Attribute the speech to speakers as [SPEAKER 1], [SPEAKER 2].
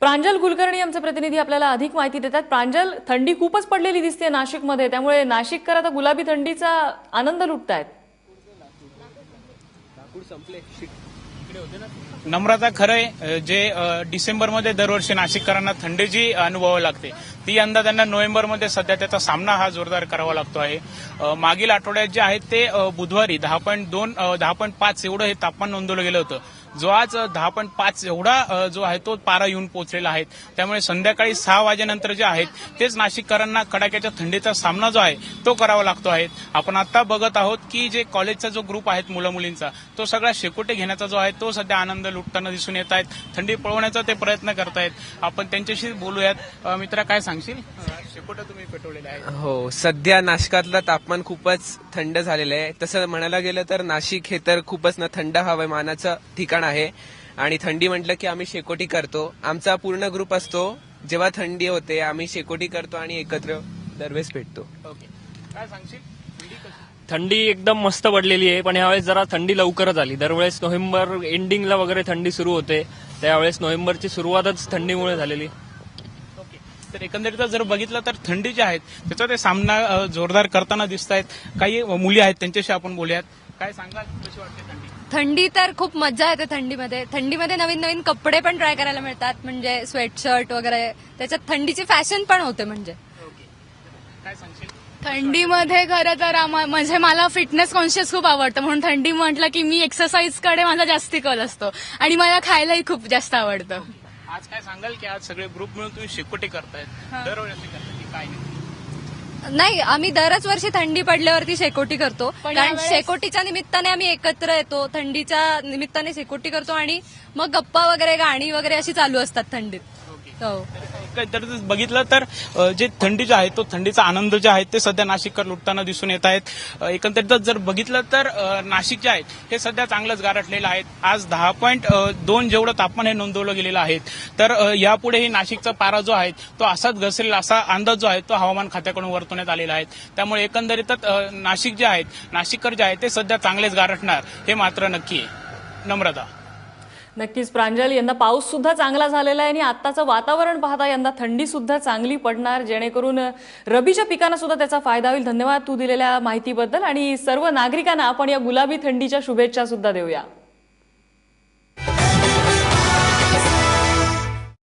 [SPEAKER 1] प्रांजल कुलकर्णी आमचे प्रतिनिधी आपल्याला अधिक माहिती देतात। प्रांजल, थंडी खूपच पडलेली दिसते नाशिकमध्ये, त्यामुळे नाशिककर आता गुलाबी थंडीचा आनंद लुटतायत।
[SPEAKER 2] नम्रता, खरंय जे डिसेंबरमध्ये दरवर्षी नाशिककरांना थंडीची अनुभवावी लागते, ती यंदा त्यांना नोव्हेंबरमध्ये सध्या त्याचा सामना हा जोरदार करावा लागतो आहे। मागील आठवड्यात जे आहेत ते बुधवारी 10.2 10.5 एवढं हे तापमान नोंदवलं गेलं होतं, जो आज 10.5 एवढा जो आहे तो पारा येऊन पोहोचलेला आहे। त्यामुळे संध्याकाळी 6 वाजेनंतर जे आहेत तेच नाशिककरांना कडाक्याच्या थंडीचा सामना जो आहे तो करावा लागतो आहे। आपण आता बघत आहोत की जे कॉलेजचा जो ग्रुप आहे मुलं मुलींचा, तो सगळा शेकोटे घेण्याचा जो आहे तो सध्या आनंद लुटताना दिसून येत आहेत। थंडी पळवण्याचा ते प्रयत्न करतायत। आपण त्यांच्याशी बोलूयात। मित्रा, काय सांगशील? शेकोटे तुम्ही पेटवलेले आहे?
[SPEAKER 3] हो, सध्या नाशिकातलं तापमान खूपच थंड झालेलं आहे। तसं म्हणायला गेलं तर नाशिक हे तर खूपच थंड हवामानाचं ठिकाण आहे आणि थंडी म्हटलं की आम्ही शेकोटी करतो। आमचा पूर्ण ग्रुप असतो, जेव्हा थंडी होते आम्ही शेकोटी करतो आणि एकत्र दरवेळेस पेटतो।
[SPEAKER 2] ओके, काय सांगशील?
[SPEAKER 4] थंडी एकदम मस्त पडलेली आहे, पण यावेळेस जरा थंडी लवकरच आली। दरवेळेस नोव्हेंबर एंडिंगला वगैरे थंडी सुरू होते, त्यावेळेस नोव्हेंबरची सुरुवातच थंडीमुळे झालेली।
[SPEAKER 2] तर एकंदरीत जर बघितलं तर थंडी जी आहेत त्याचा ते सामना जोरदार करताना दिसत आहेत। काही मुली आहेत त्यांच्याशी आपण बोलूयात। काय सांगाल, कशी वाटते थंडी?
[SPEAKER 5] थंडी तर खूप मजा येते थंडीमध्ये नवीन नवीन कपडे पण ट्राय करायला मिळतात, म्हणजे स्वेटशर्ट वगैरे, त्याच्यात थंडीची फॅशन पण होते। म्हणजे
[SPEAKER 2] काय सांगशील?
[SPEAKER 6] थंडीमध्ये खरं तर म्हणजे मला फिटनेस कॉन्शियस खूप आवडतं, म्हणून थंडी म्हटलं की मी एक्सरसाइजकडे माझा जास्ती कल असतो आणि मला खायलाही खूप जास्त आवडतं।
[SPEAKER 2] आज काय सांगाल की आज सगळे ग्रुप मिळून तुम्ही शेकोटी करतायत, दरवेळेस करताय की काय
[SPEAKER 5] नाही, आम्ही दरच वर्षी थंडी पडल्यावरती शेकोटी करतो, कारण शेकोटीच्या निमित्ताने आम्ही एकत्र येतो, थंडीच्या निमित्ताने शेकोटी करतो आणि मग गप्पा वगैरे, गाणी वगैरे अशी चालू असतात थंडीत। हो,
[SPEAKER 2] तर बघितलं तर जे थंडी जे आहे तो थंडीचा आनंद जे आहे ते सध्या नाशिककर लुटताना दिसून येत आहेत। एकंदरीत जर बघितलं तर नाशिक जे आहेत हे सध्या चांगलंच गारठलेलं आहे। आज 10.2 जेवढं तापमान हे नोंदवलं गेलेलं आहे। तर यापुढेही नाशिकचा पारा जो आहे तो असाच घसरेल असा अंदाज जो आहे तो हवामान खात्याकडून वर्तवण्यात आलेला आहे। त्यामुळे एकंदरीतच नाशिक जे आहेत, नाशिककर जे आहेत ते सध्या चांगलेच गारठणार हे मात्र नक्की आहे। नम्रता,
[SPEAKER 1] नक्कीच प्रांजल, यंदा पाऊस सुद्धा चांगला झालेला आहे आणि आत्ताचं वातावरण पाहता यंदा थंडी सुद्धा चांगली पडणार, जेणेकरून रबीच्या पिकांना सुद्धा त्याचा फायदा होईल। धन्यवाद तू दिलेल्या माहितीबद्दल, आणि सर्व नागरिकांना आपण या गुलाबी थंडीच्या शुभेच्छा सुद्धा देऊया।